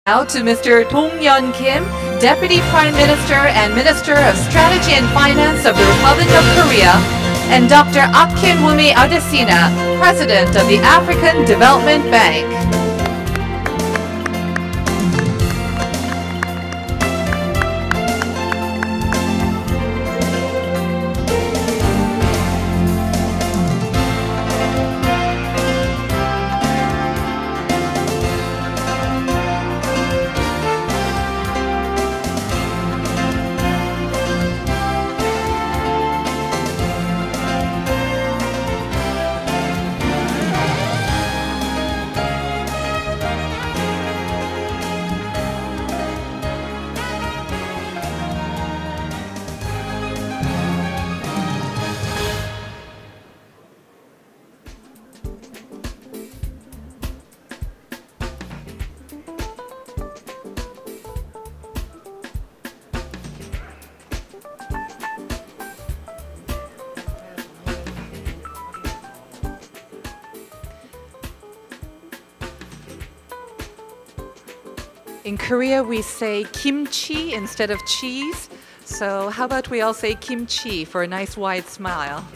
Now to Mr. Dong-yeon Kim, Deputy Prime Minister and Minister of Strategy and Finance of the Republic of Korea, and Dr. Akinwumi Adesina, President of the African Development Bank. In Korea, we say kimchi instead of cheese. So how about we all say kimchi for a nice wide smile?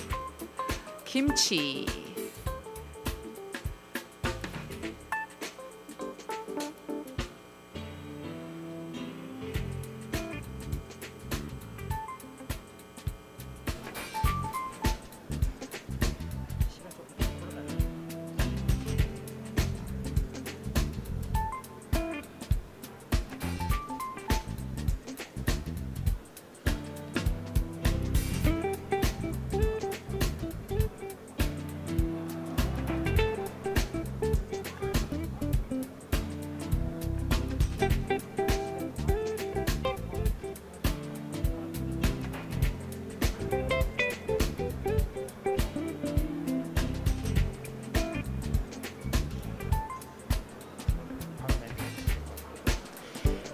Kimchi.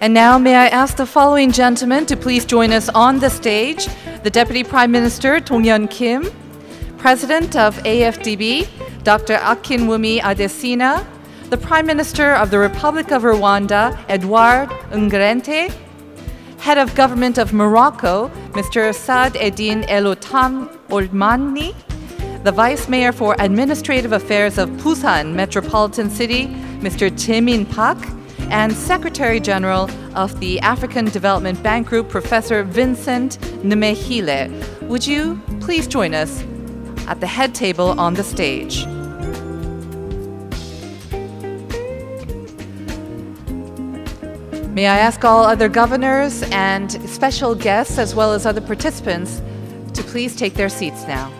And now may I ask the following gentlemen to please join us on the stage. The Deputy Prime Minister, Dong-yeon Kim, President of AFDB, Dr. Akinwumi Adesina, the Prime Minister of the Republic of Rwanda, Edouard Ngrente, Head of Government of Morocco, Mr. Saad Eddin El-Othman Olmani, the Vice Mayor for Administrative Affairs of Busan Metropolitan City, Mr. Jae-min Park, and Secretary General of the African Development Bank Group, Professor Vincent Nemehile. Would you please join us at the head table on the stage? May I ask all other governors and special guests, as well as other participants, to please take their seats now.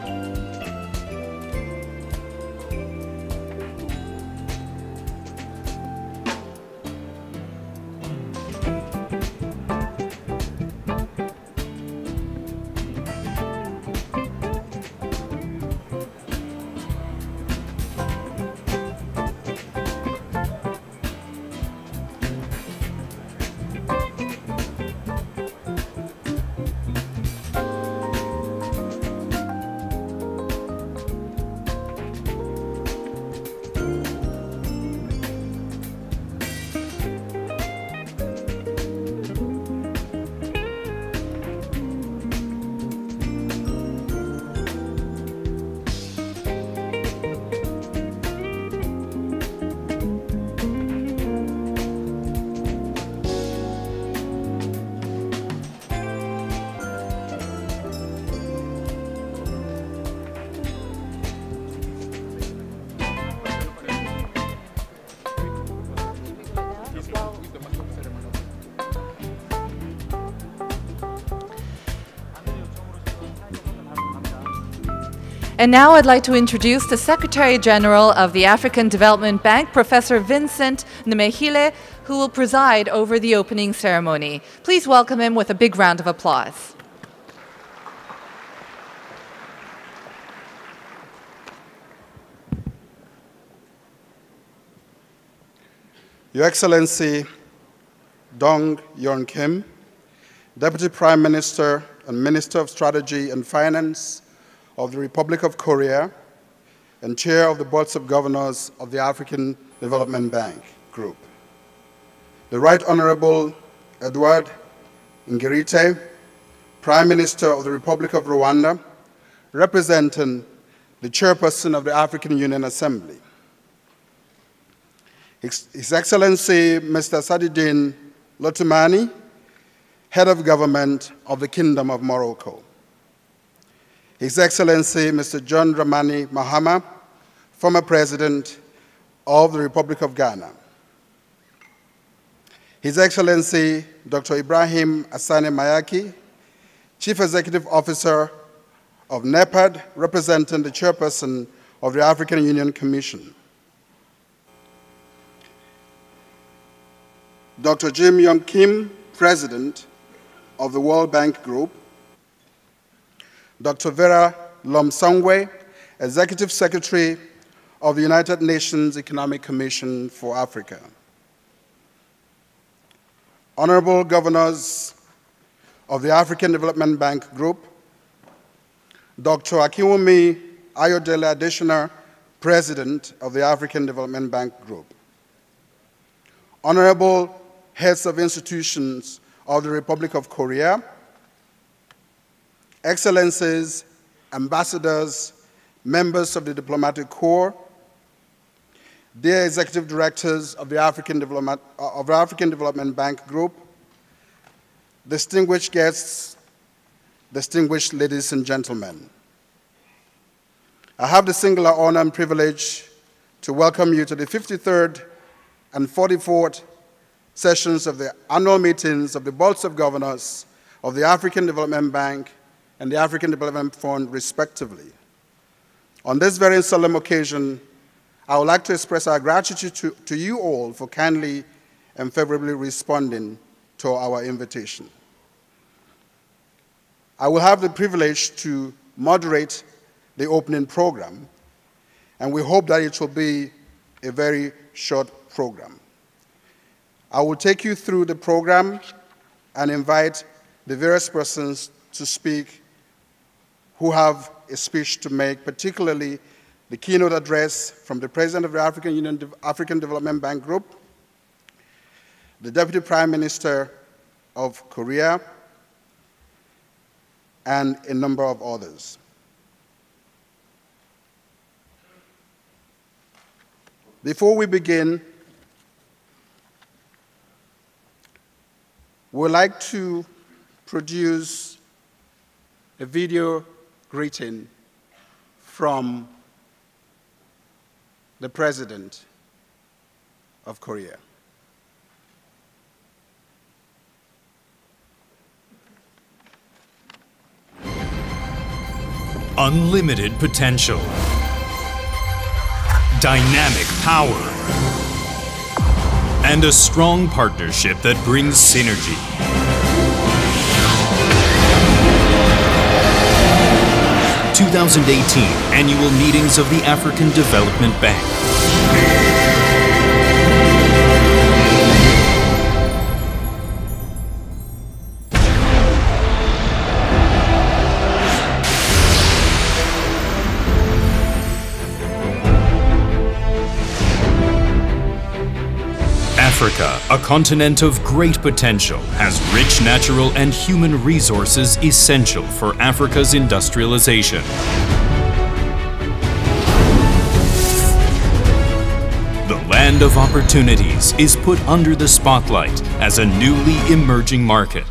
And now I'd like to introduce the Secretary General of the African Development Bank, Professor Vincent Nemehile, who will preside over the opening ceremony. Please welcome him with a big round of applause. Your Excellency Dong-yeon Kim, Deputy Prime Minister and Minister of Strategy and Finance of the Republic of Korea, and Chair of the Boards of Governors of the African Development Bank Group. the Right Honorable Edouard Ngirite, Prime Minister of the Republic of Rwanda, representing the Chairperson of the African Union Assembly, His Excellency Mr. Sadidine Lotumani, Head of Government of the Kingdom of Morocco, His Excellency Mr. John Dramani Mahama, former President of the Republic of Ghana, His Excellency Dr. Ibrahim Asane Mayaki, Chief Executive Officer of NEPAD, representing the Chairperson of the African Union Commission, Dr. Jim Yong Kim, President of the World Bank Group, Dr. Vera Lomsongwe, Executive Secretary of the United Nations Economic Commission for Africa, Honorable Governors of the African Development Bank Group, Dr. Akinwumi Ayodele Adesina, President of the African Development Bank Group, Honorable Heads of Institutions of the Republic of Korea, Excellencies, Ambassadors, members of the Diplomatic Corps, dear Executive Directors of the African Development Bank Group, distinguished guests, distinguished ladies and gentlemen. I have the singular honor and privilege to welcome you to the 53rd and 44th sessions of the annual meetings of the Boards of Governors of the African Development Bank and the African Development Fund, respectively. On this very solemn occasion, I would like to express our gratitude to you all for kindly and favorably responding to our invitation. I will have the privilege to moderate the opening program, and we hope that it will be a very short program. I will take you through the program and invite the various persons to speak who have a speech to make, particularly the keynote address from the President of the African Development Bank Group, the Deputy Prime Minister of Korea, and a number of others. Before we begin, we'd like to produce a video greeting from the President of Korea. Unlimited potential, dynamic power, and a strong partnership that brings synergy. The 2018 Annual Meetings of the African Development Bank. Africa, a continent of great potential, has rich natural and human resources essential for Africa's industrialization. The land of opportunities is put under the spotlight as a newly emerging market.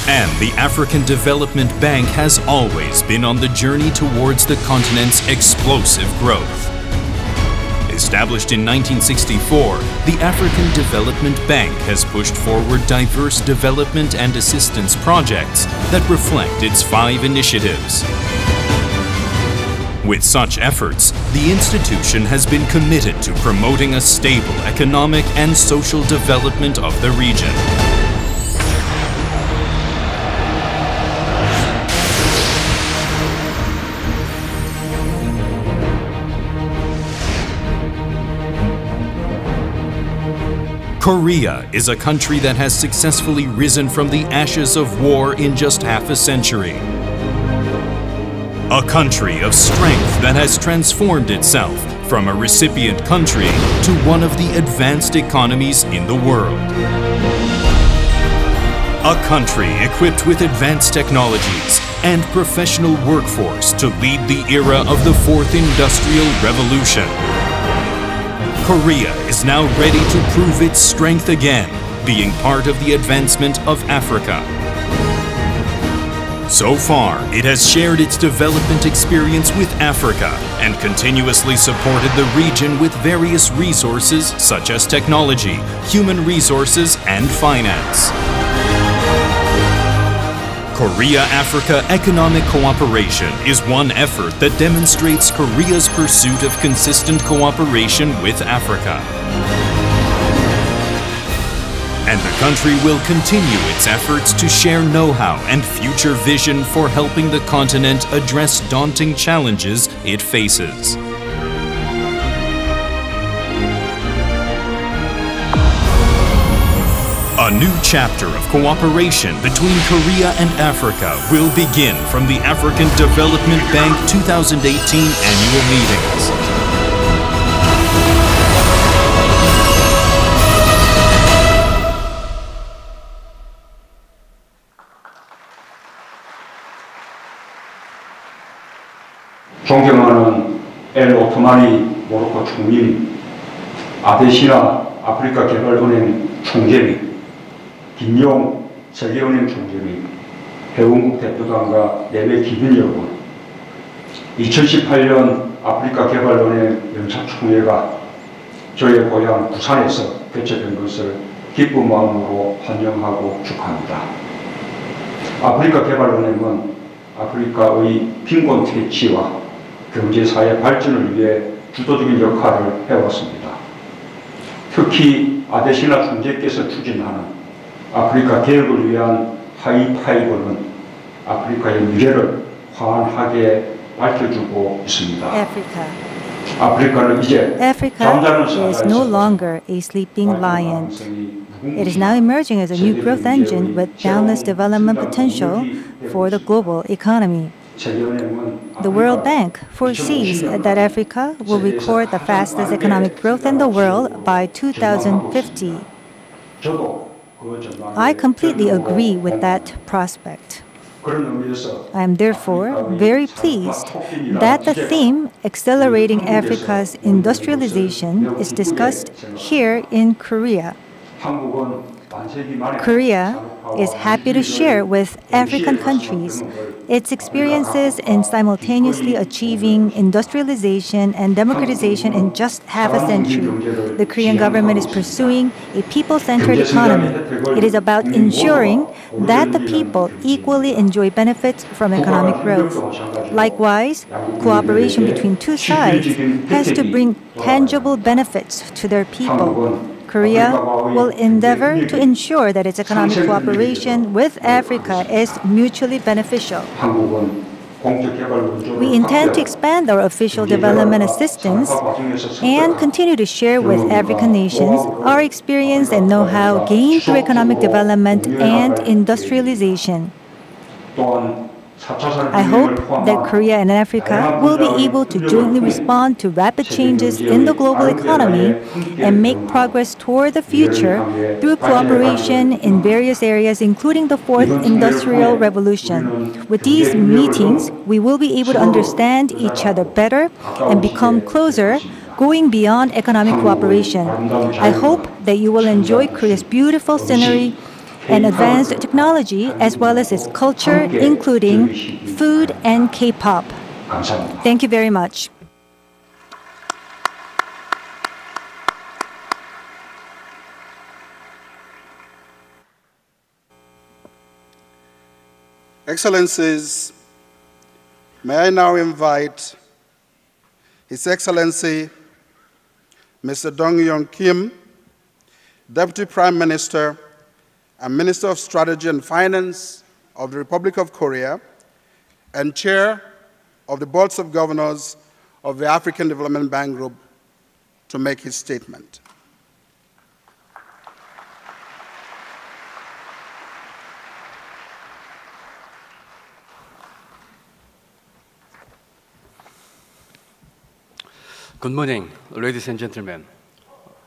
And the African Development Bank has always been on the journey towards the continent's explosive growth. Established in 1964, the African Development Bank has pushed forward diverse development and assistance projects that reflect its 5 initiatives. With such efforts, the institution has been committed to promoting a stable economic and social development of the region. Korea is a country that has successfully risen from the ashes of war in just half a century. A country of strength that has transformed itself from a recipient country to one of the advanced economies in the world. A country equipped with advanced technologies and professional workforce to lead the era of the Fourth Industrial Revolution. Korea is now ready to prove its strength again, being part of the advancement of Africa. So far, it has shared its development experience with Africa and continuously supported the region with various resources such as technology, human resources, and finance. Korea-Africa economic cooperation is one effort that demonstrates Korea's pursuit of consistent cooperation with Africa. And the country will continue its efforts to share know-how and future vision for helping the continent address daunting challenges it faces. A new chapter of cooperation between Korea and Africa will begin from the African Development Bank 2018 annual meetings. 존경하는 엘 오토마니 모로코 총리님, 아데시나 아프리카 개발은행 총재님, 김용 세계은행 총재님, 회원국 대표단과 예배 기빈 여러분, 2018년 아프리카 개발은행 연착총회가 저의 고향 부산에서 개최된 것을 기쁜 마음으로 환영하고 축하합니다. 아프리카 개발은행은 아프리카의 빈곤 퇴치와 경제사회 발전을 위해 주도적인 역할을 해왔습니다. 특히 아데시나 총재께서 추진하는 아프리카 개혁을 위한 하이파이브는 아프리카의 미래를 환하게 밝혀주고 있습니다. 아프리카는 이제 잠자는 Africa is no longer a sleeping lion. It is now emerging as a new growth engine with boundless development potential for the global economy. The World Bank foresees that Africa will record the fastest economic growth in the world by 2050. I completely agree with that prospect. I am therefore very pleased that the theme Accelerating Africa's Industrialization is discussed here in Korea. Korea is happy to share with African countries its experiences in simultaneously achieving industrialization and democratization in just half a century. The Korean government is pursuing a people-centered economy. It is about ensuring that the people equally enjoy benefits from economic growth. Likewise, cooperation between two sides has to bring tangible benefits to their people. Korea will endeavor to ensure that its economic cooperation with Africa is mutually beneficial. We intend to expand our official development assistance and continue to share with African nations our experience and know-how gained through economic development and industrialization. I hope that Korea and Africa will be able to jointly respond to rapid changes in the global economy and make progress toward the future through cooperation in various areas, including the Fourth Industrial Revolution. With these meetings, we will be able to understand each other better and become closer, going beyond economic cooperation. I hope that you will enjoy Korea's beautiful scenery and advanced technology, as well as its culture, including food and K-pop. Thank you very much. Excellencies, may I now invite His Excellency Mr. Dong Yeon Kim, Deputy Prime Minister and Minister of Strategy and Finance of the Republic of Korea and Chair of the Boards of Governors of the African Development Bank Group, to make his statement. Good morning, ladies and gentlemen.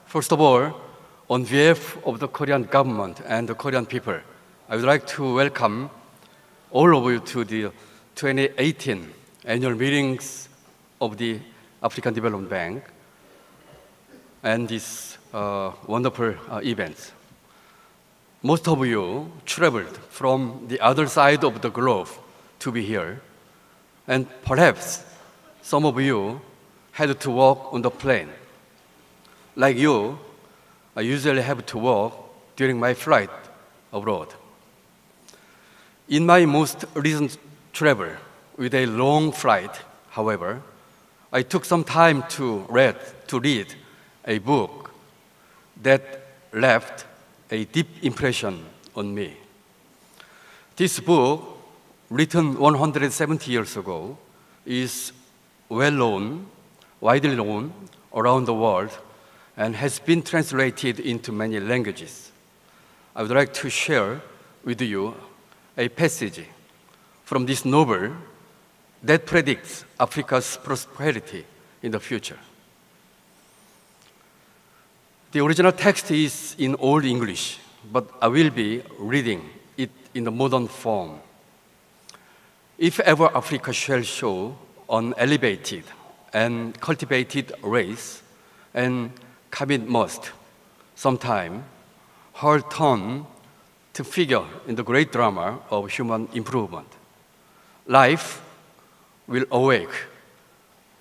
First of all, on behalf of the Korean government and the Korean people, I would like to welcome all of you to the 2018 annual meetings of the African Development Bank and this wonderful event. Most of you traveled from the other side of the globe to be here, and perhaps some of you had to walk on the plane. Like you, I usually have to walk during my flight abroad. In my most recent travel with a long flight, however, I took some time to read a book that left a deep impression on me. This book, written 170 years ago, is widely known around the world, and has been translated into many languages. I would like to share with you a passage from this novel that predicts Africa's prosperity in the future. The original text is in Old English, but I will be reading it in the modern form. If ever Africa shall show an elevated and cultivated race, and come it must, sometime, her turn to figure in the great drama of human improvement. Life will awake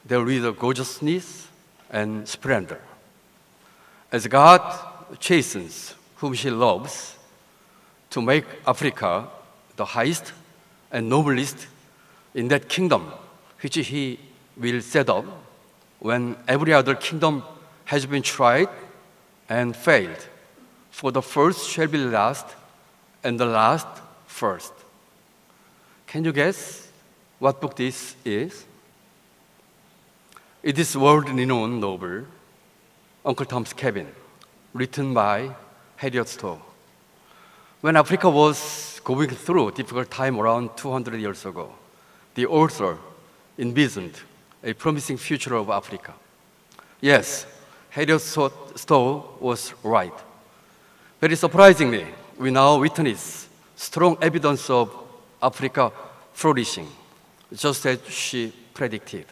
there with gorgeousness and splendor. As God chastens whom she loves, to make Africa the highest and noblest in that kingdom which he will set up when every other kingdom has been tried and failed. For the first shall be last, and the last first. Can you guess what book this is? It is world-renowned novel, Uncle Tom's Cabin, written by Harriet Stowe. When Africa was going through a difficult time around 200 years ago, the author envisioned a promising future of Africa. Yes, Harriet Stowe was right. Very surprisingly, we now witness strong evidence of Africa flourishing, just as she predicted.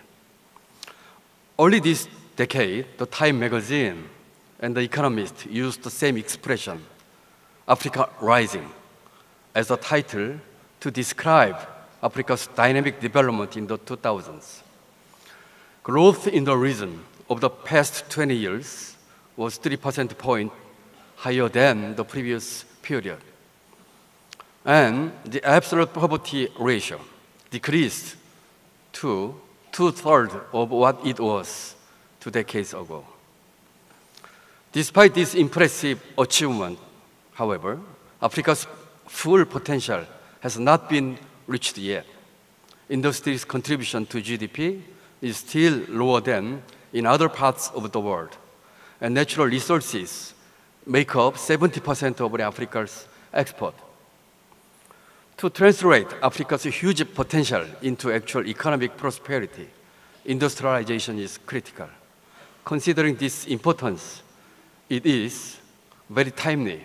Early this decade, the Time magazine and The Economist used the same expression, Africa Rising, as a title to describe Africa's dynamic development in the 2000s. Growth in the region of the past 20 years was 3 percentage points higher than the previous period. And the absolute poverty ratio decreased to 2/3 of what it was 2 decades ago. Despite this impressive achievement, however, Africa's full potential has not been reached yet. Industry's contribution to GDP is still lower than in other parts of the world, and natural resources make up 70% of Africa's export. To translate Africa's huge potential into actual economic prosperity, industrialization is critical. Considering this importance, it is very timely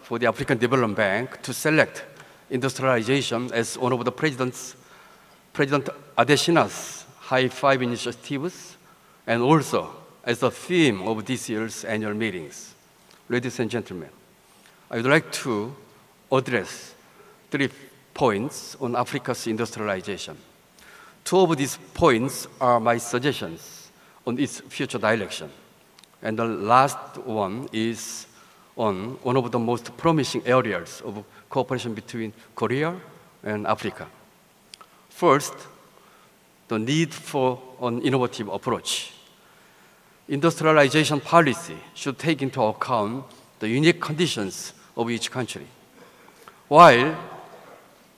for the African Development Bank to select industrialization as one of the President Adesina's High Five initiatives, and also as the theme of this year's annual meetings. Ladies and gentlemen, I would like to address 3 points on Africa's industrialization. 2 of these points are my suggestions on its future direction, and the last one is on one of the most promising areas of cooperation between Korea and Africa. First, the need for an innovative approach. Industrialization policy should take into account the unique conditions of each country. While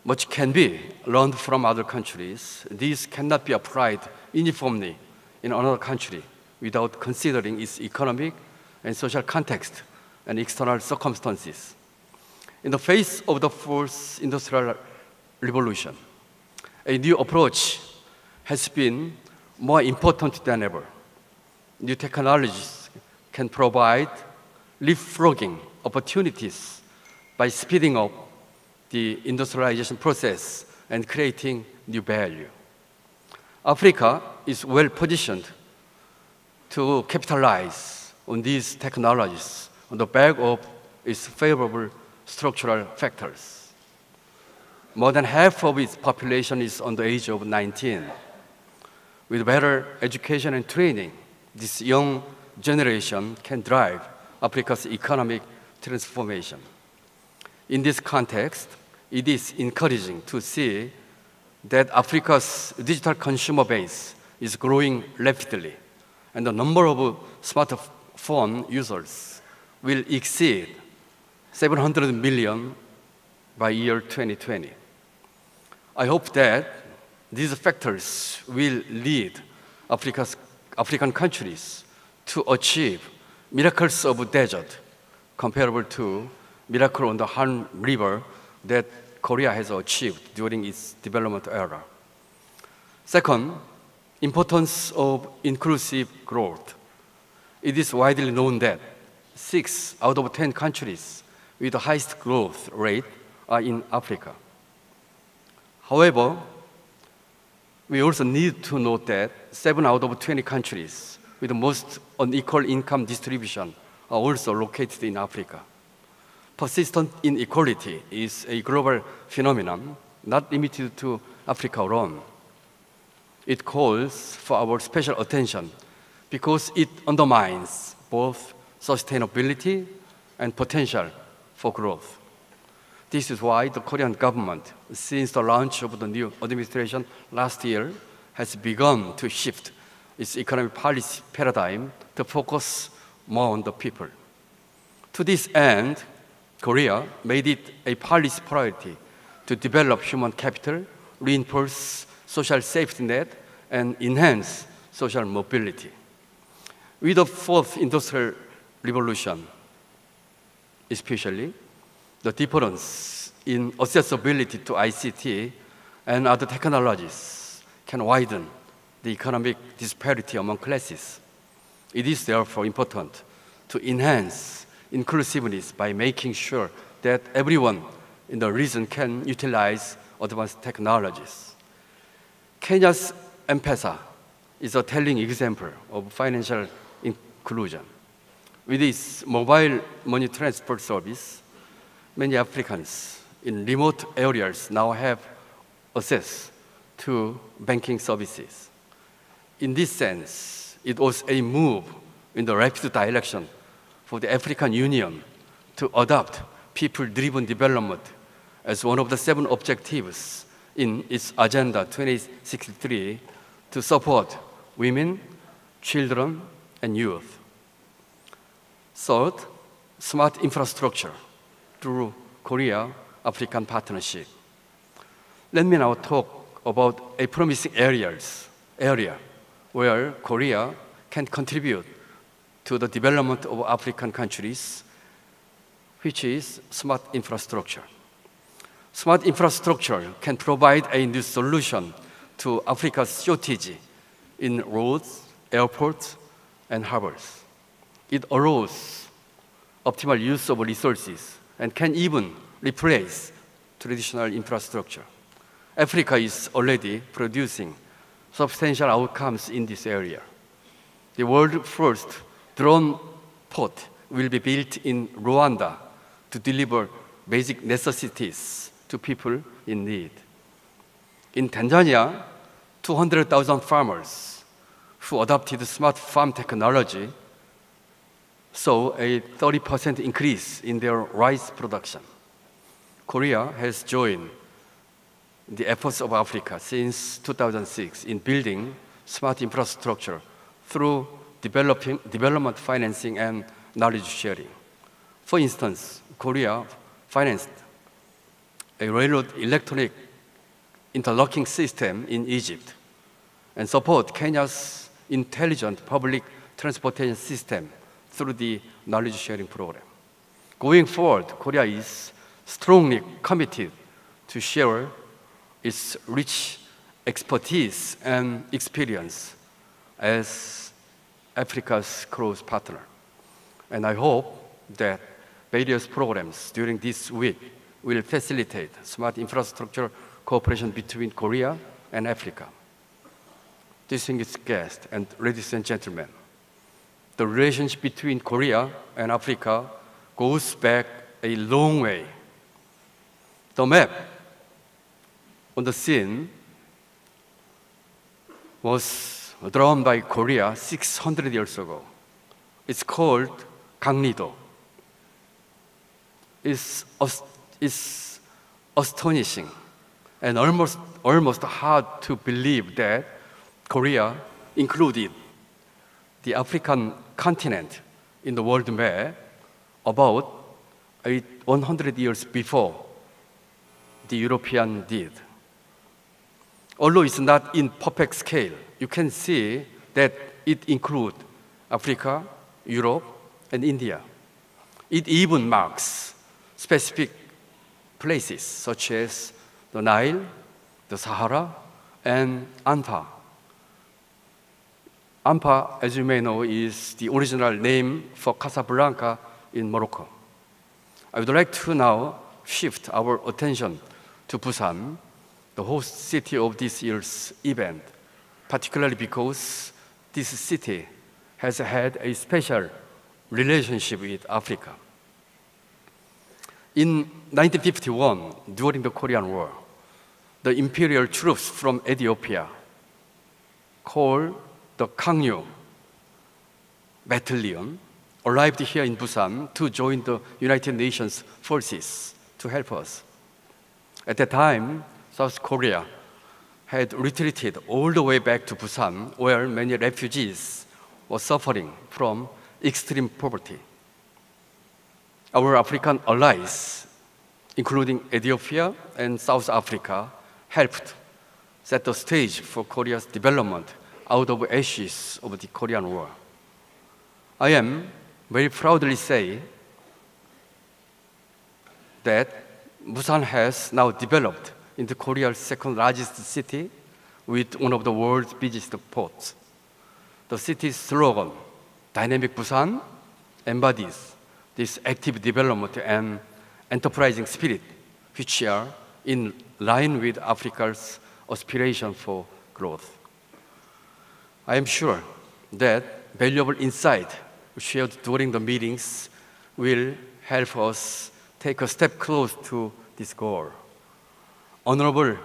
much can be learned from other countries, these cannot be applied uniformly in another country without considering its economic and social context and external circumstances. In the face of the fourth industrial revolution, a new approach has been more important than ever. new technologies can provide leapfrogging opportunities by speeding up the industrialization process and creating new value. Africa is well positioned to capitalize on these technologies on the back of its favorable structural factors. More than half of its population is under the age of 19. With better education and training, this young generation can drive Africa's economic transformation. In this context, it is encouraging to see that Africa's digital consumer base is growing rapidly, and the number of smartphone users will exceed 700 million by year 2020. I hope that these factors will lead African countries to achieve miracles of desert comparable to miracle on the Han River that Korea has achieved during its development era. Second, importance of inclusive growth. It is widely known that 6 out of 10 countries with the highest growth rate are in Africa. However, we also need to note that 7 out of 20 countries with the most unequal income distribution are also located in Africa. Persistent inequality is a global phenomenon, not limited to Africa alone. It calls for our special attention because it undermines both sustainability and potential for growth. This is why the Korean government, since the launch of the new administration last year, has begun to shift its economic policy paradigm to focus more on the people. To this end, Korea made it a policy priority to develop human capital, reinforce social safety net, and enhance social mobility. With the fourth industrial revolution, especially, the difference in accessibility to ICT and other technologies can widen the economic disparity among classes. It is therefore important to enhance inclusiveness by making sure that everyone in the region can utilize advanced technologies. Kenya's M-Pesa is a telling example of financial inclusion. With its mobile money transfer service, many Africans in remote areas now have access to banking services. In this sense, it was a move in the rapid direction for the African Union to adopt people-driven development as one of the 7 objectives in its Agenda 2063 to support women, children, and youth. Third, smart infrastructure through Korea-African Partnership. Let me now talk about a promising area where Korea can contribute to the development of African countries, which is smart infrastructure. Smart infrastructure can provide a new solution to Africa's shortage in roads, airports, and harbors. It allows optimal use of resources and can even replace traditional infrastructure. Africa is already producing substantial outcomes in this area. The world's first drone port will be built in Rwanda to deliver basic necessities to people in need. In Tanzania, 200,000 farmers who adopted smart farm technology saw a 30% increase in their rice production. Korea has joined the efforts of Africa since 2006 in building smart infrastructure through development financing and knowledge sharing. For instance, Korea financed a railroad electronic interlocking system in Egypt and support Kenya's intelligent public transportation system through the knowledge sharing program. Going forward, Korea is strongly committed to share its rich expertise and experience as Africa's close partner. And I hope that various programs during this week will facilitate smart infrastructure cooperation between Korea and Africa. Distinguished guests and ladies and gentlemen, the relationship between Korea and Africa goes back a long way. The map on the scene was drawn by Korea 600 years ago. It's called Gangnido. It's astonishing and almost hard to believe that Korea included the African continent in the world map about 100 years before the European did. Although it's not in perfect scale, you can see that it includes Africa, Europe, and India. It even marks specific places such as the Nile, the Sahara, and Anfa. Anfa, as you may know, is the original name for Casablanca in Morocco. I would like to now shift our attention to Busan, the host city of this year's event, particularly because this city has had a special relationship with Africa. In 1951, during the Korean War, the imperial troops from Ethiopia, called the Gangneung Battalion, arrived here in Busan to join the United Nations forces to help us. At that time, South Korea had retreated all the way back to Busan, where many refugees were suffering from extreme poverty. Our African allies, including Ethiopia and South Africa, helped set the stage for Korea's development out of ashes of the Korean War. I am very proudly say that Busan has now developed into Korea's second largest city with one of the world's busiest ports. The city's slogan, Dynamic Busan, embodies this active development and enterprising spirit, which are in line with Africa's aspiration for growth. I am sure that valuable insight shared during the meetings will help us take a step close to this goal. Honorable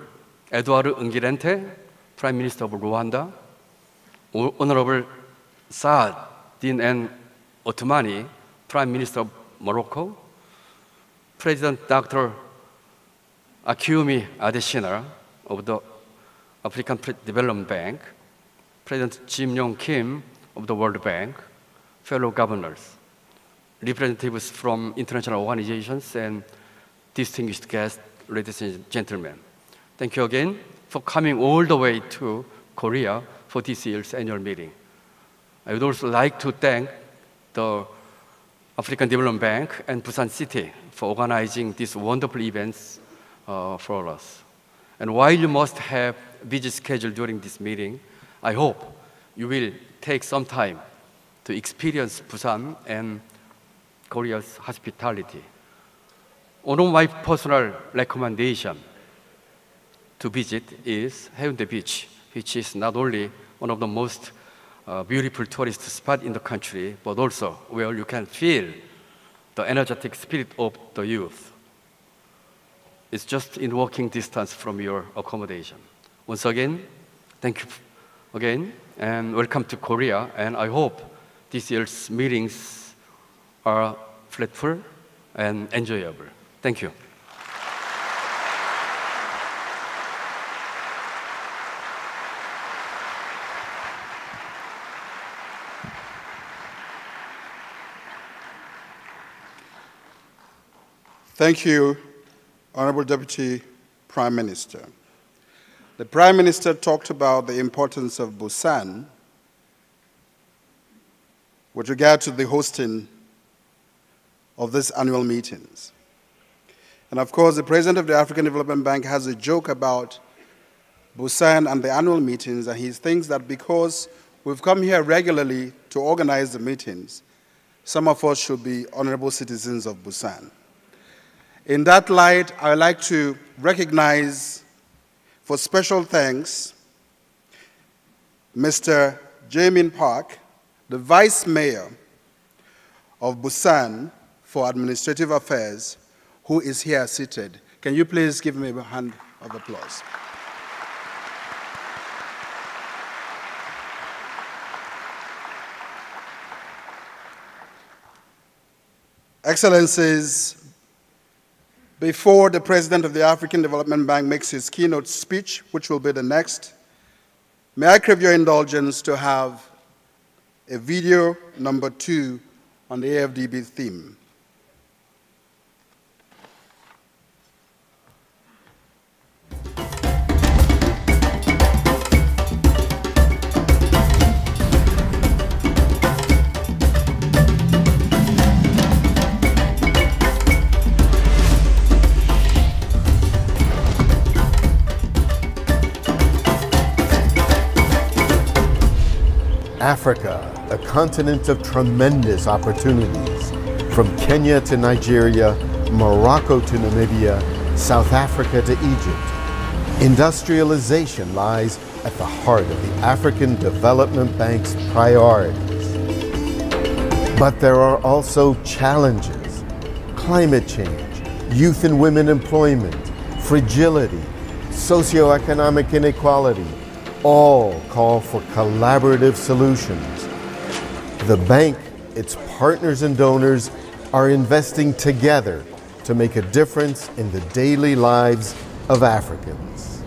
Edouard Ngirente, Prime Minister of Rwanda, Honorable Saad Din N. Othmani, Prime Minister of Morocco, President Dr. Akiumi Adesina of the African Development Bank, President Jim Yong Kim of the World Bank, fellow governors, representatives from international organizations, and distinguished guests, ladies and gentlemen. Thank you again for coming all the way to Korea for this year's annual meeting. I would also like to thank the African Development Bank and Busan City for organizing these wonderful events for us. And while you must have a busy schedule during this meeting, I hope you will take some time to experience Busan and Korea's hospitality. One of my personal recommendations to visit is Haeundae Beach, which is not only one of the most beautiful tourist spots in the country, but also where you can feel the energetic spirit of the youth. It's just in walking distance from your accommodation. Once again, thank you again, and welcome to Korea. And I hope this year's meetings are fruitful and enjoyable. Thank you. Thank you, Honorable Deputy Prime Minister. The Prime Minister talked about the importance of Busan with regard to the hosting of these annual meetings. And of course, the President of the African Development Bank has a joke about Busan and the annual meetings, and he thinks that because we've come here regularly to organize the meetings. Some of us should be honorable citizens of Busan. In that light, I would like to recognize, for special thanks, Mr. Jae-min Park, the Vice Mayor of Busan for Administrative Affairs, who is here seated. Can you please give me a hand of applause? Excellencies, before the President of the African Development Bank makes his keynote speech, which will be the next, may I crave your indulgence to have a video number 2 on the AFDB theme. Africa, a continent of tremendous opportunities. From Kenya to Nigeria, Morocco to Namibia, South Africa to Egypt. Industrialization lies at the heart of the African Development Bank's priorities. But there are also challenges: climate change, youth and women employment, fragility, socioeconomic inequality, all call for collaborative solutions. The bank, its partners and donors are investing together to make a difference in the daily lives of Africans.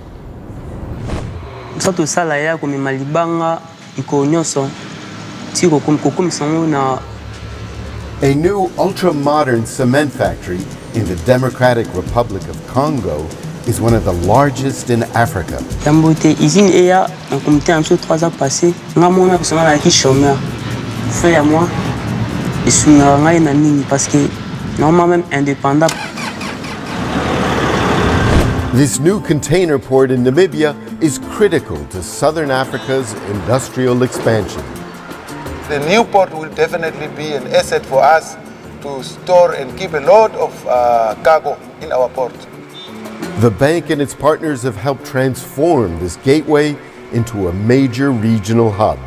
A new ultra-modern cement factory in the Democratic Republic of Congo is one of the largest in Africa. This new container port in Namibia is critical to Southern Africa's industrial expansion. The new port will definitely be an asset for us to store and keep a lot of cargo in our port. The bank and its partners have helped transform this gateway into a major regional hub.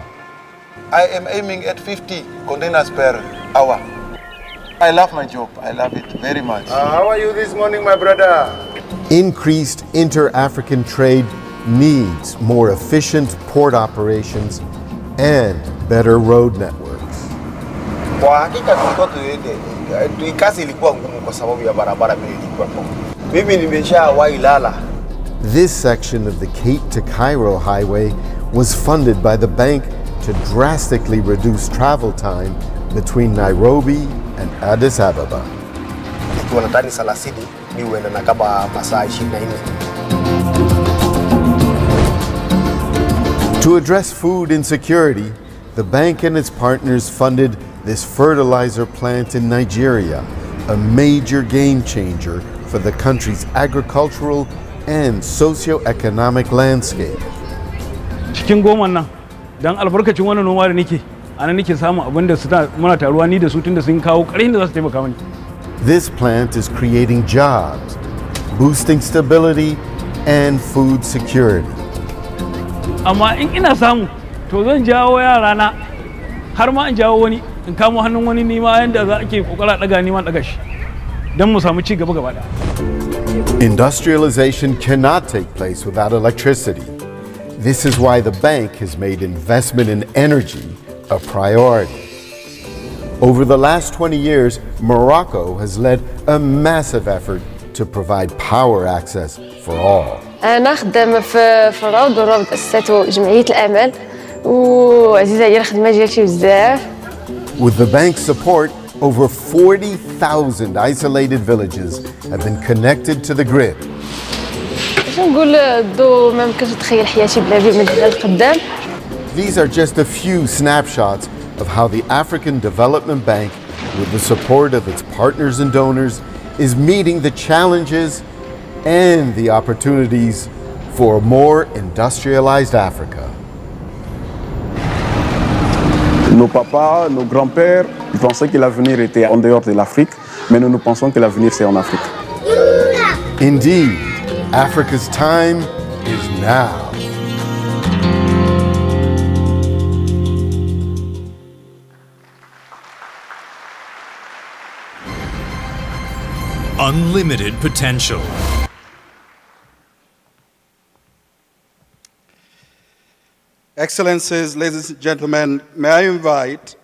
I am aiming at 50 containers per hour. I love my job. I love it very much. How are you this morning, my brother? Increased inter-African trade needs more efficient port operations and better road networks. Kwa hakika kazi ilikuwa ngumu kwa sababu ya barabara ilikuwa ngumu. Mimi nimeshawahi lala. This section of the Cape to Cairo highway was funded by the bank to drastically reduce travel time between Nairobi and Addis Ababa. To address food insecurity, the bank and its partners funded this fertilizer plant in Nigeria, a major game changer for the country's agricultural and socio-economic landscape. Cikin goma nan, dan albarkacin wannan noma da nake, ana nake samu abin da muna taruwa ni da su tunda sun kawo ƙarfin da za su taimaka mani. This plant is creating jobs, boosting stability and food security. Amma in ina samu, to zan jawo yarana har ma in jawo wani, in kamo hannun wani nima yanda za ake kokara daga nima daga shi. Don mu samu ci gaba gaba daya. Industrialization cannot take place without electricity. This is why the bank has made investment in energy a priority. Over the last 20 years, Morocco has led a massive effort to provide power access for all. أنا خدامة في الروض والروض أسسته جمعية الأمل وعزيزة عليا الخدمة ديالتي بزاف. With the bank's support, over 40,000 isolated villages have been connected to the grid. These are just a few snapshots of how the African Development Bank, with the support of its partners and donors, is meeting the challenges and the opportunities for a more industrialized Africa. Nos papas, nos grands-pères, ils pensaient que l'avenir était en dehors de l'Afrique, mais nous pensons que l'avenir c'est en Afrique. Indeed, Africa's time is now. Unlimited potential. Excellencies, ladies and gentlemen, may I invite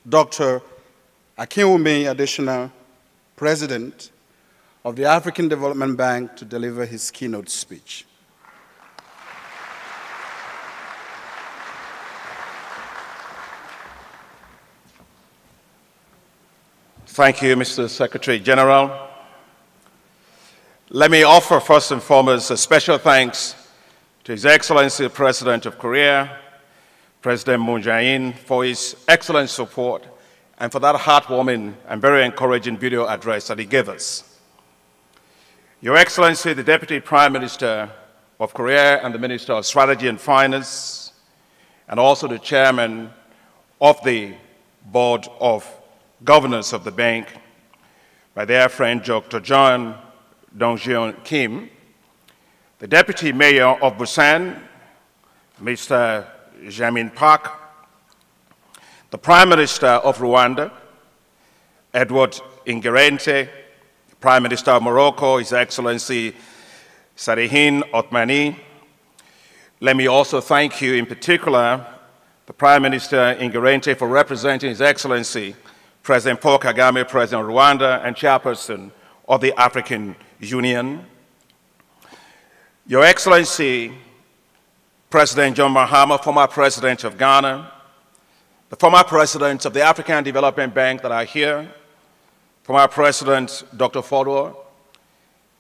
Dr. Akinwumi Adesina, President of the African Development Bank, to deliver his keynote speech. Thank you, Mr. Secretary General. Let me offer first and foremost a special thanks to His Excellency the President of Korea, President Moon Jae-in, for his excellent support and for that heartwarming and very encouraging video address that he gave us. Your Excellency, the Deputy Prime Minister of Korea and the Minister of Strategy and Finance, and also the Chairman of the Board of Governors of the bank, my dear friend Dr. John Dong-Jeon Kim, the Deputy Mayor of Busan, Mr. Jae-min Park, the Prime Minister of Rwanda, Edward Ingirente, Prime Minister of Morocco, His Excellency Salihin Othmani. Let me also thank you in particular, the Prime Minister Ingirente, for representing His Excellency President Paul Kagame, President of Rwanda, and Chairperson of the African Union. Your Excellency, President John Mahama, former President of Ghana, the former Presidents of the African Development Bank that are here, former President Dr. Fodor,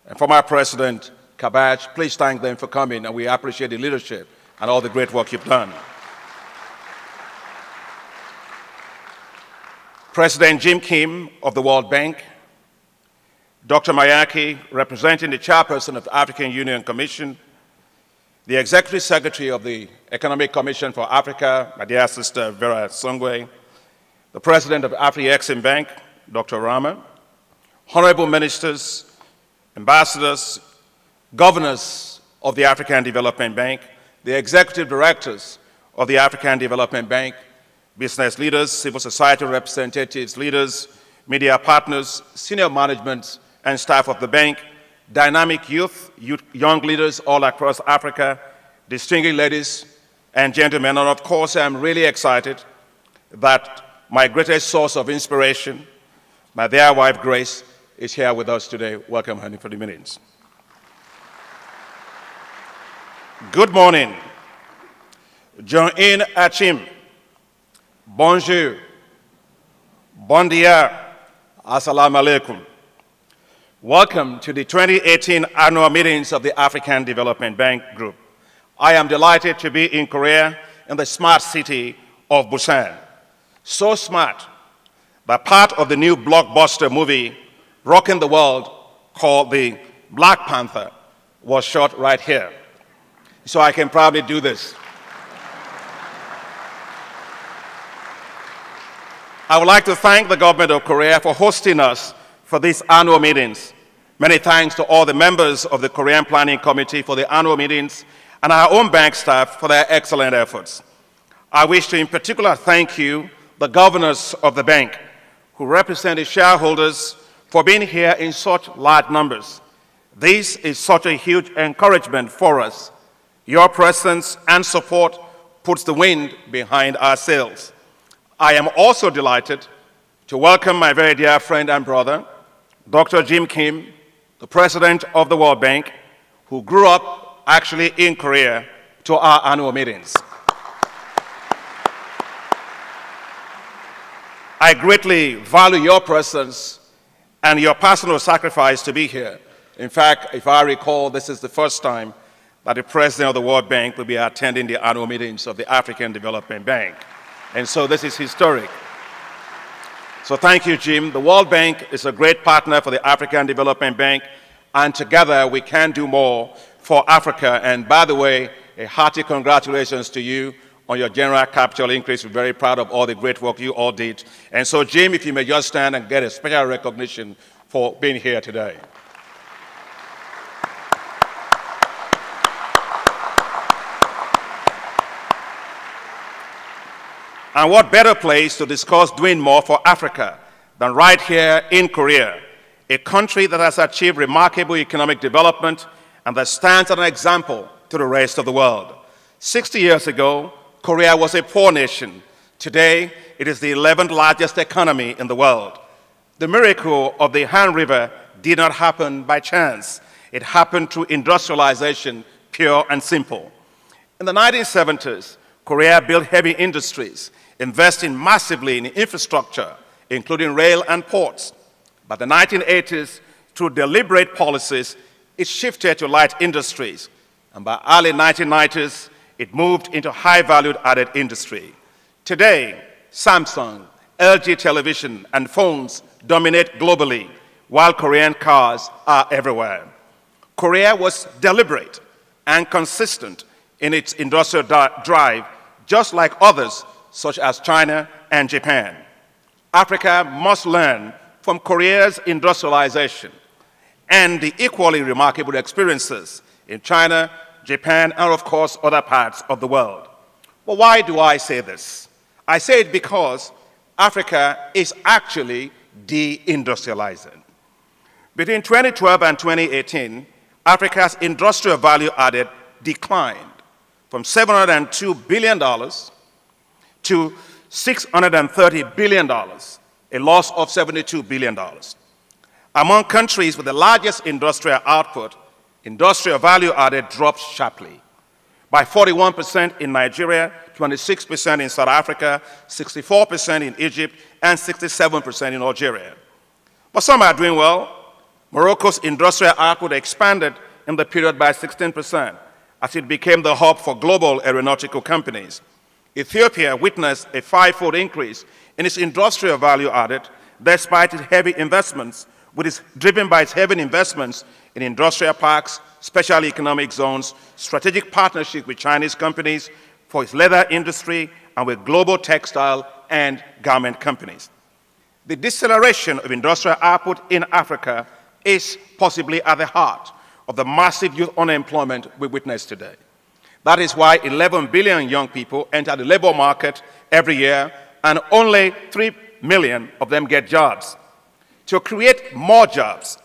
and former President Kabach, please thank them for coming, and we appreciate the leadership and all the great work you've done. President Jim Kim of the World Bank, Dr. Mayaki, representing the chairperson of the African Union Commission, the Executive Secretary of the Economic Commission for Africa, my dear sister Vera Songwe, the President of Afri-Exim Bank, Dr. Rama, honorable ministers, ambassadors, governors of the African Development Bank, the executive directors of the African Development Bank, business leaders, civil society representatives, leaders, media partners, senior management and staff of the bank, dynamic youth, young leaders all across Africa, distinguished ladies and gentlemen, and of course I'm really excited that my greatest source of inspiration, my dear wife Grace, is here with us today. Welcome, honey, for the minutes. Good morning. Join Achim. Bonjour, bon dia, assalamu alaikum. Welcome to the 2018 annual meetings of the African Development Bank Group. I am delighted to be in Korea in the smart city of Busan. So smart that part of the new blockbuster movie, Rocking the World, called The Black Panther, was shot right here. So I can probably do this. I would like to thank the government of Korea for hosting us for these annual meetings. Many thanks to all the members of the Korean Planning Committee for the annual meetings and our own bank staff for their excellent efforts. I wish to in particular thank you, the governors of the bank, who represent the shareholders, for being here in such large numbers. This is such a huge encouragement for us. Your presence and support puts the wind behind our sails. I am also delighted to welcome my very dear friend and brother, Dr. Jim Kim, the president of the World Bank, who grew up actually in Korea, to our annual meetings. I greatly value your presence and your personal sacrifice to be here. In fact, if I recall, this is the first time that the president of the World Bank will be attending the annual meetings of the African Development Bank. And so this is historic. So thank you, Jim. The World Bank is a great partner for the African Development Bank, and together we can do more for Africa. And by the way, a hearty congratulations to you on your general capital increase. We're very proud of all the great work you all did. And so, Jim, if you may just stand and get a special recognition for being here today. And what better place to discuss doing more for Africa than right here in Korea, a country that has achieved remarkable economic development and that stands as an example to the rest of the world. 60 years ago, Korea was a poor nation. Today, it is the 11th largest economy in the world. The miracle of the Han River did not happen by chance. It happened through industrialization, pure and simple. In the 1970s, Korea built heavy industries, investing massively in infrastructure, including rail and ports. By the 1980s, through deliberate policies, it shifted to light industries. And by early 1990s, it moved into high-valued added industry. Today, Samsung, LG television, and phones dominate globally, while Korean cars are everywhere. Korea was deliberate and consistent in its industrial drive, just like others, such as China and Japan. Africa must learn from Korea's industrialization and the equally remarkable experiences in China, Japan, and of course, other parts of the world. But why do I say this? I say it because Africa is actually deindustrializing. Between 2012 and 2018, Africa's industrial value added declined from $702 billion to $630 billion, a loss of $72 billion. Among countries with the largest industrial output, industrial value added dropped sharply by 41% in Nigeria, 26% in South Africa, 64% in Egypt, and 67% in Algeria. But some are doing well. Morocco's industrial output expanded in the period by 16% as it became the hub for global aeronautical companies. Ethiopia witnessed a five-fold increase in its industrial value added despite its heavy investments, which is driven by its heavy investments in industrial parks, special economic zones, strategic partnership with Chinese companies for its leather industry, and with global textile and garment companies. The deceleration of industrial output in Africa is possibly at the heart of the massive youth unemployment we witness today. That is why 11 billion young people enter the labor market every year, and only 3 million of them get jobs. To create more jobs,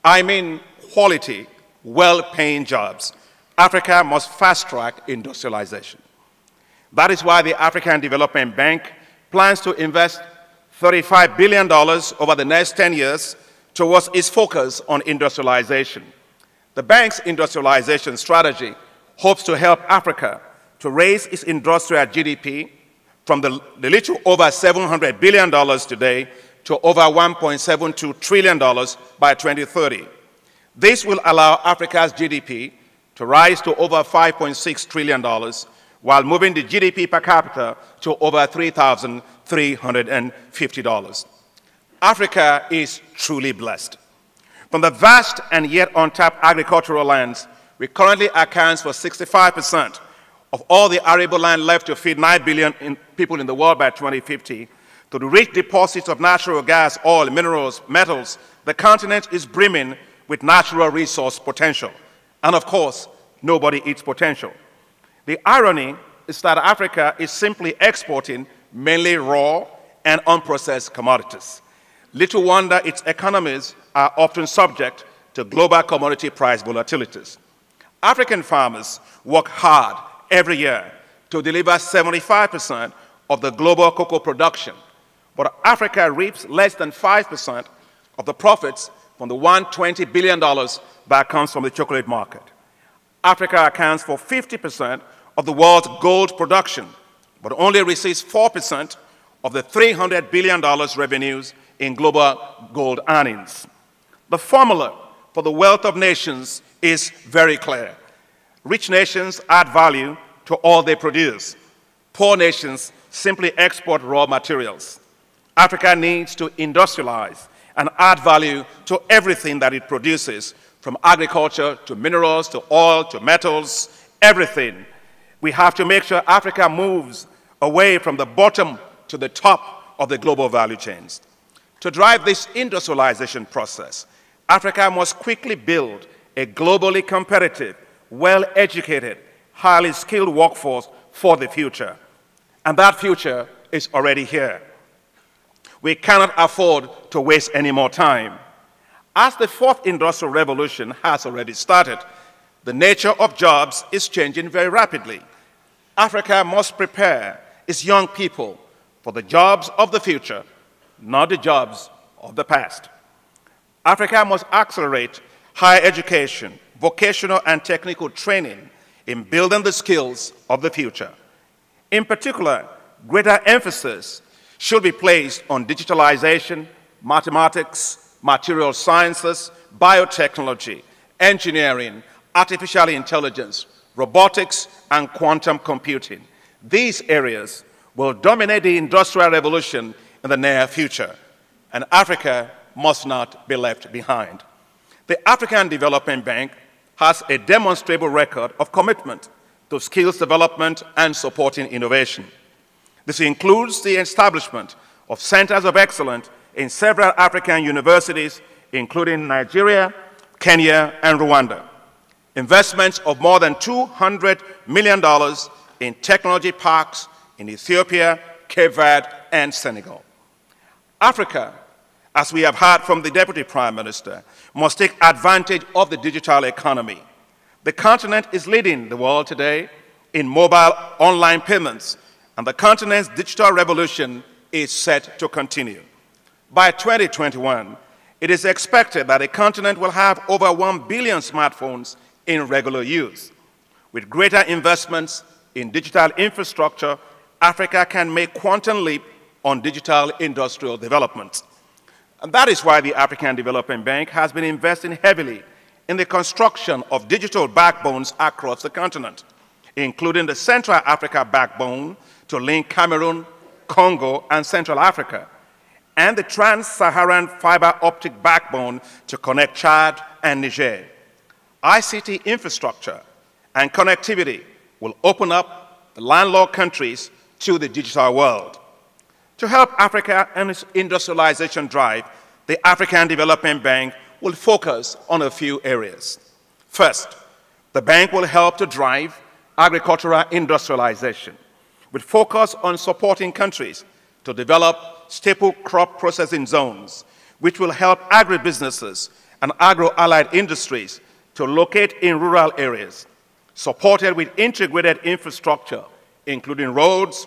I mean quality, well-paying jobs, Africa must fast-track industrialization. That is why the African Development Bank plans to invest $35 billion over the next 10 years towards its focus on industrialization. The bank's industrialization strategy hopes to help Africa to raise its industrial GDP from the little over $700 billion today to over $1.72 trillion by 2030. This will allow Africa's GDP to rise to over $5.6 trillion while moving the GDP per capita to over $3,350. Africa is truly blessed. From the vast and yet untapped agricultural lands, we currently account for 65% of all the arable land left to feed 9 billion people in the world by 2050, to the rich deposits of natural gas, oil, minerals, metals, the continent is brimming with natural resource potential. And of course, nobody eats potential. The irony is that Africa is simply exporting mainly raw and unprocessed commodities. Little wonder its economies are often subject to global commodity price volatilities. African farmers work hard every year to deliver 75% of the global cocoa production, but Africa reaps less than 5% of the profits from the $120 billion that comes from the chocolate market. Africa accounts for 50% of the world's gold production, but only receives 4% of the $300 billion revenues in global gold earnings. The formula for the wealth of nations is very clear. Rich nations add value to all they produce. Poor nations simply export raw materials. Africa needs to industrialize and add value to everything that it produces, from agriculture to minerals to oil to metals, everything. We have to make sure Africa moves away from the bottom to the top of the global value chains. To drive this industrialization process, Africa must quickly build a globally competitive, well-educated, highly skilled workforce for the future. And that future is already here. We cannot afford to waste any more time. As the fourth industrial revolution has already started, the nature of jobs is changing very rapidly. Africa must prepare its young people for the jobs of the future, not the jobs of the past. Africa must accelerate higher education, vocational and technical training in building the skills of the future. In particular, greater emphasis should be placed on digitalization, mathematics, material sciences, biotechnology, engineering, artificial intelligence, robotics, and quantum computing. These areas will dominate the industrial revolution in the near future, and Africa must not be left behind. The African Development Bank has a demonstrable record of commitment to skills development and supporting innovation. This includes the establishment of centers of excellence in several African universities, including Nigeria, Kenya, and Rwanda. Investments of more than $200 million in technology parks in Ethiopia, Cape Verde, and Senegal. Africa, as we have heard from the Deputy Prime Minister, must take advantage of the digital economy. The continent is leading the world today in mobile online payments, and the continent's digital revolution is set to continue. By 2021, it is expected that the continent will have over 1 billion smartphones in regular use. With greater investments in digital infrastructure, Africa can make quantum leap on digital industrial development. And that is why the African Development Bank has been investing heavily in the construction of digital backbones across the continent, including the Central Africa backbone to link Cameroon, Congo, and Central Africa, and the Trans-Saharan fiber optic backbone to connect Chad and Niger. ICT infrastructure and connectivity will open up the landlocked countries to the digital world. To help Africa and its industrialization drive, the African Development Bank will focus on a few areas. First, the bank will help to drive agricultural industrialization, with focus on supporting countries to develop staple crop processing zones, which will help agribusinesses and agro-allied industries to locate in rural areas, supported with integrated infrastructure, including roads,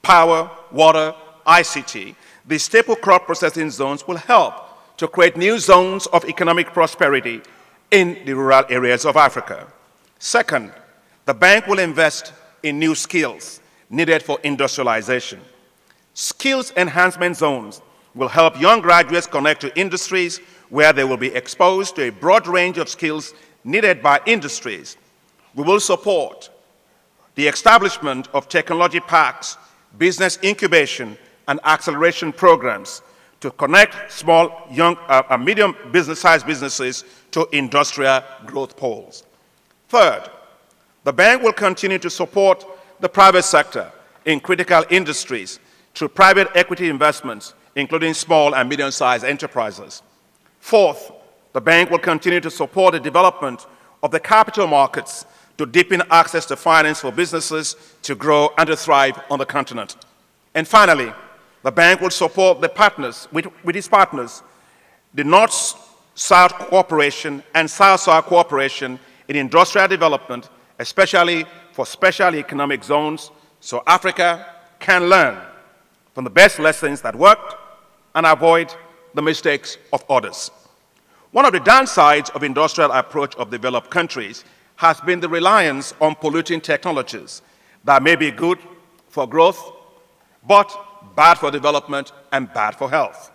power, water, ICT. The staple crop processing zones will help to create new zones of economic prosperity in the rural areas of Africa. Second, the bank will invest in new skills needed for industrialization. Skills enhancement zones will help young graduates connect to industries where they will be exposed to a broad range of skills needed by industries. We will support the establishment of technology parks, business incubation, and acceleration programs to connect small, young, and medium business-sized businesses to industrial growth poles. Third, the bank will continue to support the private sector in critical industries through private equity investments, including small and medium-sized enterprises. Fourth, the bank will continue to support the development of the capital markets to deepen access to finance for businesses to grow and to thrive on the continent. And finally, the bank will support the partners, with its partners, the North-South cooperation and South-South cooperation in industrial development, especially for special economic zones, so Africa can learn from the best lessons that worked and avoid the mistakes of others. One of the downsides of industrial approach of developed countries has been the reliance on polluting technologies that may be good for growth, but bad for development and bad for health.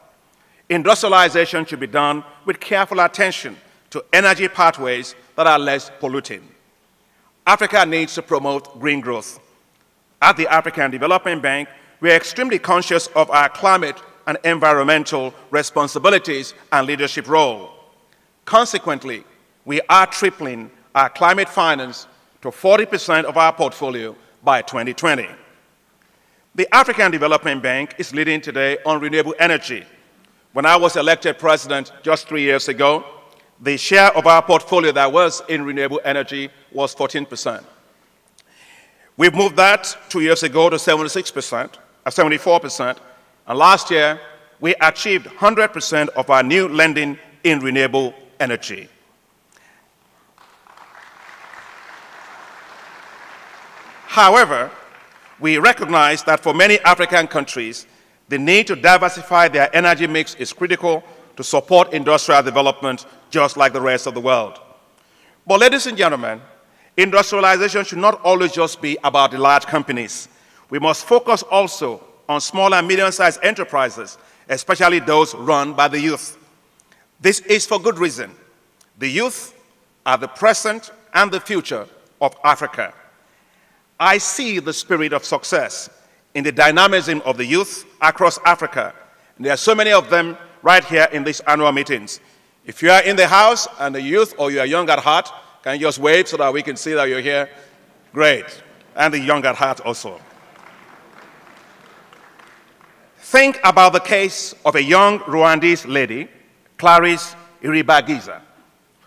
Industrialization should be done with careful attention to energy pathways that are less polluting. Africa needs to promote green growth. At the African Development Bank, we are extremely conscious of our climate and environmental responsibilities and leadership role. Consequently, we are tripling our climate finance to 40% of our portfolio by 2020. The African Development Bank is leading today on renewable energy. When I was elected president just 3 years ago, the share of our portfolio that was in renewable energy was 14%. We've moved that 2 years ago to 74%, and last year we achieved 100% of our new lending in renewable energy. However, we recognize that for many African countries, the need to diversify their energy mix is critical to support industrial development just like the rest of the world. But ladies and gentlemen, industrialization should not always just be about the large companies. We must focus also on small and medium-sized enterprises, especially those run by the youth. This is for good reason. The youth are the present and the future of Africa. I see the spirit of success in the dynamism of the youth across Africa. And there are so many of them right here in these annual meetings. If you are in the house and the youth or you are young at heart, can you just wave so that we can see that you're here? Great. And the young at heart also. Think about the case of a young Rwandese lady, Clarisse Iribagiza,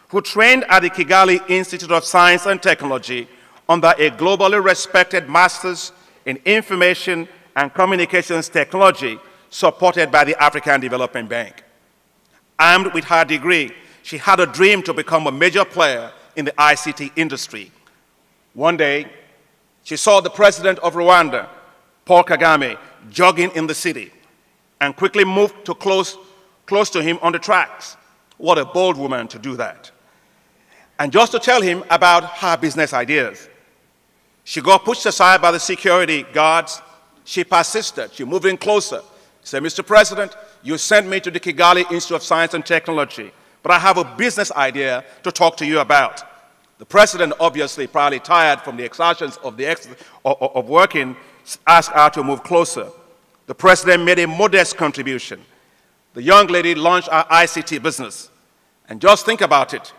who trained at the Kigali Institute of Science and Technology under a globally respected master's in information and communications technology supported by the African Development Bank. Armed with her degree, she had a dream to become a major player in the ICT industry. One day, she saw the president of Rwanda, Paul Kagame, jogging in the city and quickly moved to close to him on the tracks. What a bold woman to do that. And just to tell him about her business ideas. She got pushed aside by the security guards. She persisted. She moved in closer. She said, Mr. President, you sent me to the Kigali Institute of Science and Technology, but I have a business idea to talk to you about. The president, obviously probably tired from the exertions of working, asked her to move closer. The president made a modest contribution. The young lady launched her ICT business. And just think about it.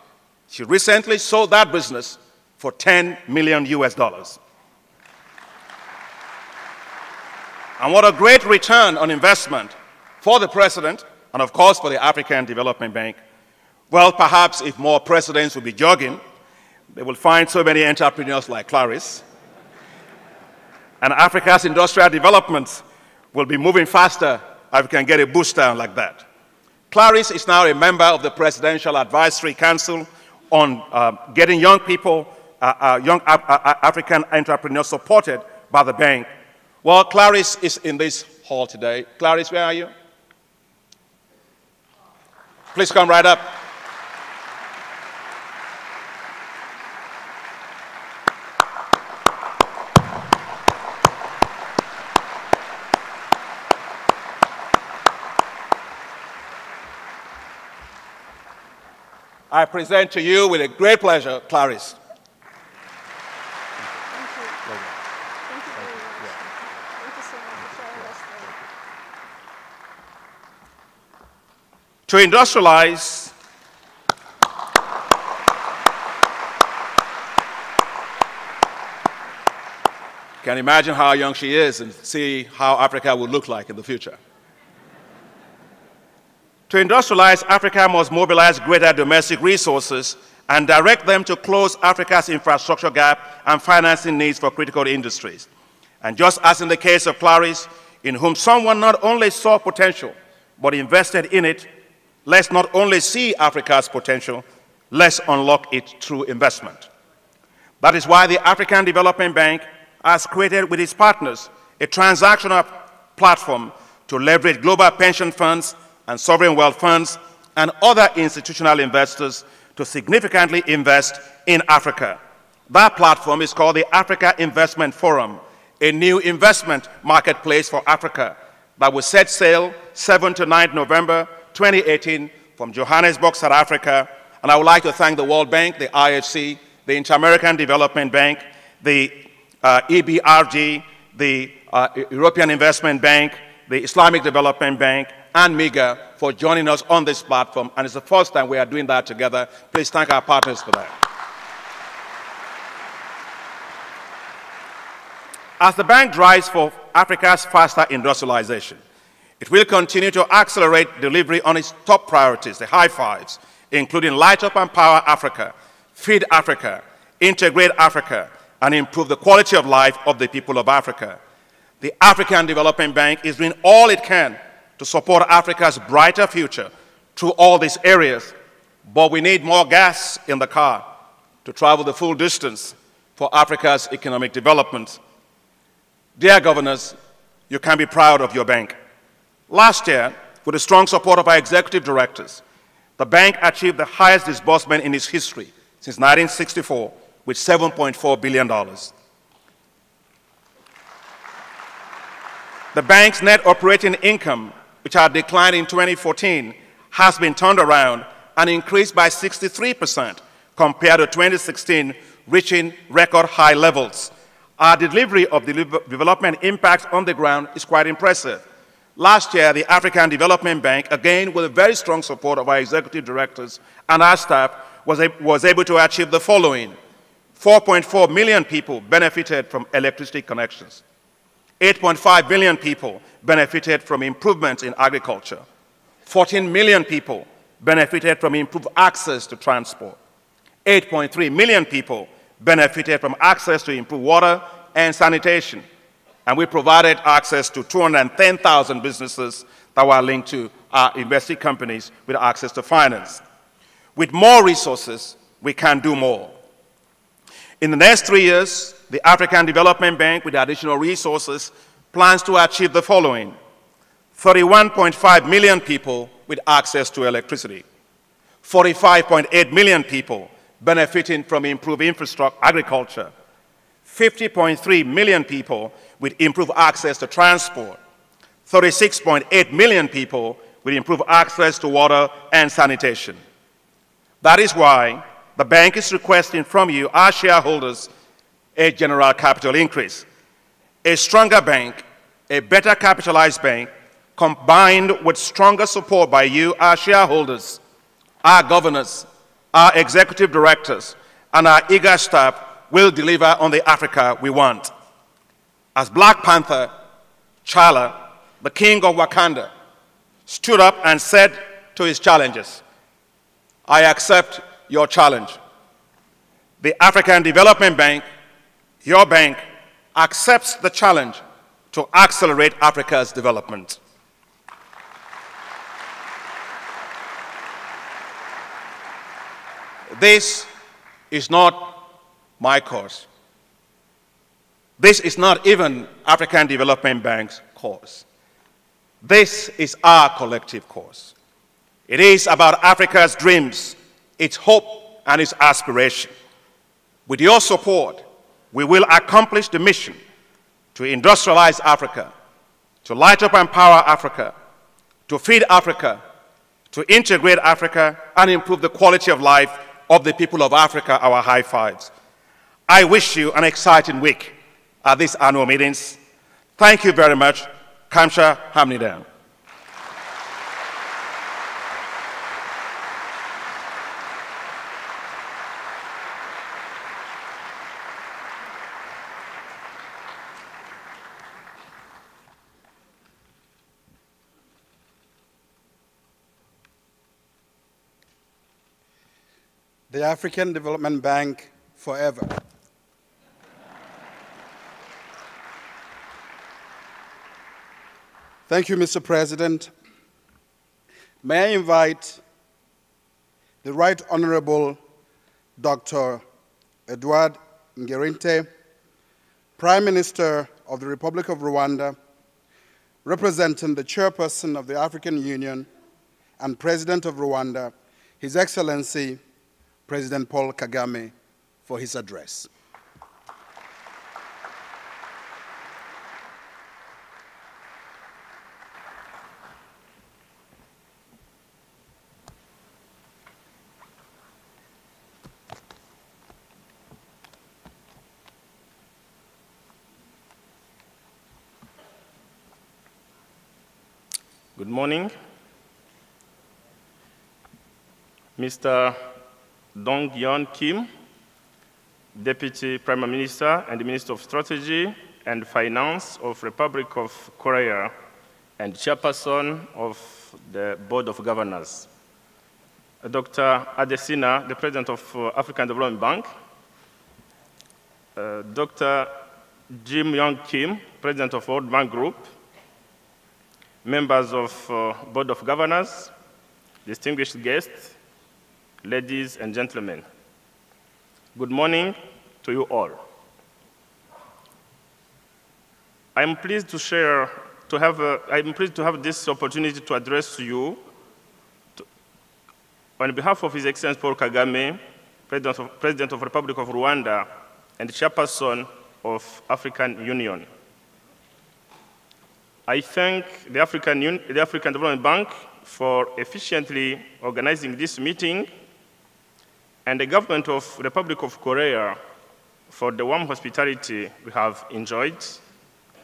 She recently sold that business for $10 million US. And what a great return on investment for the president and of course for the African Development Bank. Well, perhaps if more presidents will be jogging, they will find so many entrepreneurs like Clarisse. And Africa's industrial development will be moving faster if we can get a boost down like that. Clarisse is now a member of the Presidential Advisory Council on getting young people, young African entrepreneurs supported by the bank. Well, Clarisse is in this hall today. Clarisse, where are you? Please come right up. I present to you with a great pleasure, Clarisse. To industrialize, you can imagine how young she is and see how Africa will look like in the future. To industrialize, Africa must mobilize greater domestic resources and direct them to close Africa's infrastructure gap and financing needs for critical industries. And just as in the case of Clarisse, in whom someone not only saw potential, but invested in it, let's not only see Africa's potential, let's unlock it through investment. That is why the African Development Bank has created with its partners a transactional platform to leverage global pension funds and sovereign wealth funds and other institutional investors to significantly invest in Africa. That platform is called the Africa Investment Forum, a new investment marketplace for Africa that will set sail 7 to 9 November 2018 from Johannesburg, South Africa. And I would like to thank the World Bank, the IFC, the Inter-American Development Bank, the EBRD, the European Investment Bank, the Islamic Development Bank, and MIGA for joining us on this platform. And it's the first time we are doing that together. Please thank our partners for that. As the bank drives for Africa's faster industrialization, it will continue to accelerate delivery on its top priorities, the high fives, including Light Up and Power Africa, Feed Africa, Integrate Africa, and improve the quality of life of the people of Africa. The African Development Bank is doing all it can to support Africa's brighter future through all these areas, but we need more gas in the car to travel the full distance for Africa's economic development. Dear governors, you can be proud of your bank. Last year, with the strong support of our executive directors, the bank achieved the highest disbursement in its history since 1964 with $7.4 billion. The bank's net operating income, which had declined in 2014, has been turned around and increased by 63% compared to 2016, reaching record high levels. Our delivery of development impact on the ground is quite impressive. Last year, the African Development Bank, again with the very strong support of our executive directors and our staff, was able to achieve the following. 4.4 million people benefited from electricity connections. 8.5 million people benefited from improvements in agriculture. 14 million people benefited from improved access to transport. 8.3 million people benefited from access to improved water and sanitation. And we provided access to 210,000 businesses that were linked to our invested companies with access to finance. With more resources, we can do more. In the next 3 years, the African Development Bank, with additional resources, plans to achieve the following. 31.5 million people with access to electricity. 45.8 million people benefiting from improved infrastructure, agriculture. 50.3 million people with improved access to transport. 36.8 million people with improved access to water and sanitation. That is why the bank is requesting from you, our shareholders, a general capital increase. A stronger bank, a better capitalized bank, combined with stronger support by you, our shareholders, our governors, our executive directors, and our eager staff will deliver on the Africa we want. As Black Panther, T'Challa, the king of Wakanda, stood up and said to his challengers, I accept your challenge. The African Development Bank, your bank, accepts the challenge to accelerate Africa's development. This is not my cause. This is not even African Development Bank's cause. This is our collective cause. It is about Africa's dreams, its hope, and its aspiration. With your support, we will accomplish the mission to industrialize Africa, to light up and power Africa, to feed Africa, to integrate Africa, and improve the quality of life of the people of Africa, our high fives. I wish you an exciting week at these annual meetings. Thank you very much. Kamsha Hamnida. The African Development Bank forever. Thank you, Mr. President. May I invite the Right Honorable Dr. Edouard Ngirente, Prime Minister of the Republic of Rwanda, representing the Chairperson of the African Union and President of Rwanda, His Excellency President Paul Kagame, for his address. Good morning. Mr. Dong-Yeon Kim, Deputy Prime Minister and the Minister of Strategy and Finance of Republic of Korea and chairperson of the Board of Governors. Dr. Adesina, the President of African Development Bank. Dr. Jim Yong Kim, President of World Bank Group. Members of Board of Governors, distinguished guests, ladies and gentlemen. Good morning to you all. I'm pleased to have this opportunity to address to you on behalf of His Excellency Paul Kagame, President of Republic of Rwanda and Chairperson of African Union. I thank the African Development Bank for efficiently organizing this meeting and the government of the Republic of Korea for the warm hospitality we have enjoyed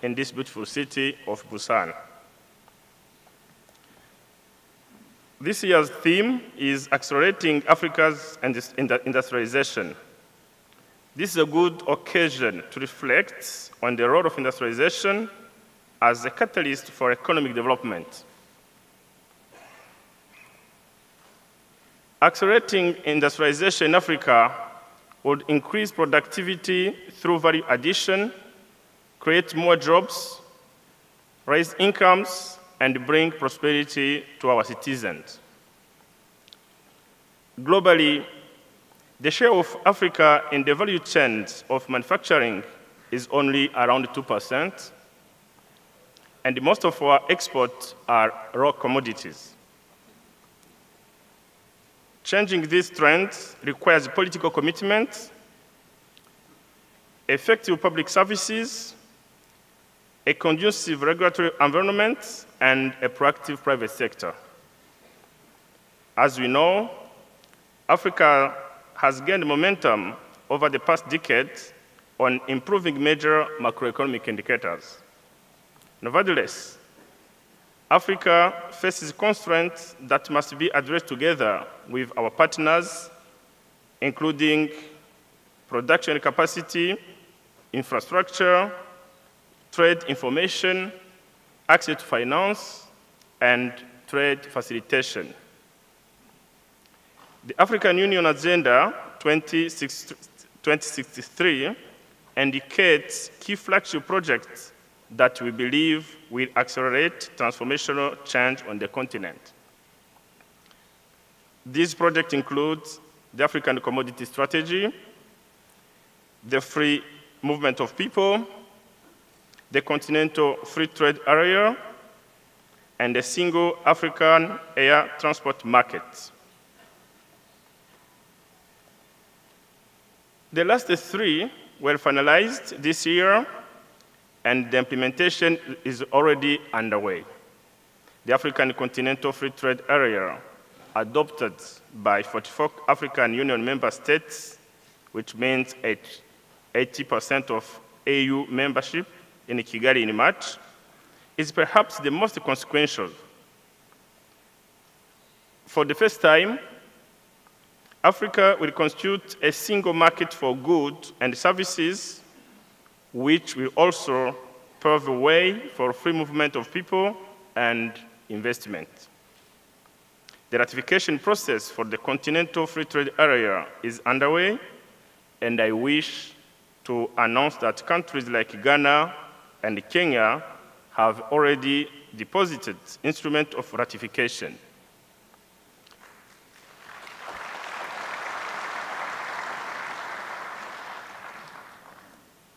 in this beautiful city of Busan. This year's theme is Accelerating Africa's Industrialization. This is a good occasion to reflect on the role of industrialization as a catalyst for economic development. Accelerating industrialization in Africa would increase productivity through value addition, create more jobs, raise incomes, and bring prosperity to our citizens. Globally, the share of Africa in the value chains of manufacturing is only around 2%, and most of our exports are raw commodities. Changing these trends requires political commitment, effective public services, a conducive regulatory environment, and a proactive private sector. As we know, Africa has gained momentum over the past decade on improving major macroeconomic indicators. Nevertheless, Africa faces constraints that must be addressed together with our partners, including production capacity, infrastructure, trade information, access to finance, and trade facilitation. The African Union Agenda 2063 indicates key flagship projects that we believe will accelerate transformational change on the continent. These projects include the African Commodity Strategy, the free movement of people, the Continental Free Trade Area, and the Single African Air Transport Market. The last three were finalized this year, and the implementation is already underway. The African Continental Free Trade Area, adopted by 44 African Union member states, which means 80% of AU membership in Kigali in March, is perhaps the most consequential. For the first time, Africa will constitute a single market for goods and services, which will also pave the way for free movement of people and investment. The ratification process for the Continental Free Trade Area is underway, and I wish to announce that countries like Ghana and Kenya have already deposited instrument of ratification.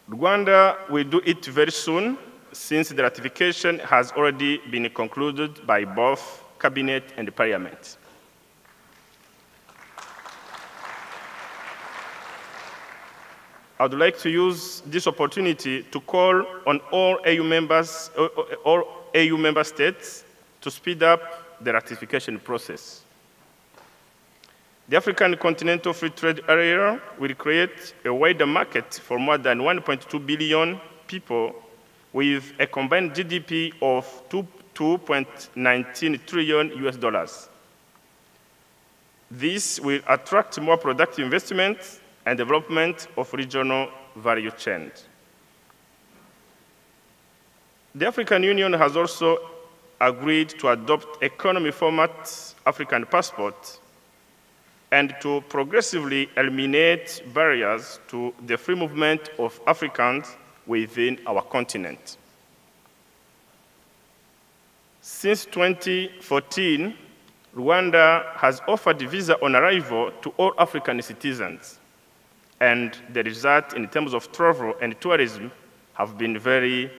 Rwanda will do it very soon, since the ratification has already been concluded by both Cabinet and Parliament. I would like to use this opportunity to call on all AU member states to speed up the ratification process. The African Continental Free Trade Area will create a wider market for more than 1.2 billion people with a combined GDP of 2.19 trillion US dollars. This will attract more productive investment and development of regional value chains. The African Union has also agreed to adopt economy format African passport and to progressively eliminate barriers to the free movement of Africans within our continent. Since 2014, Rwanda has offered visa on arrival to all African citizens, and the results in terms of travel and tourism have been very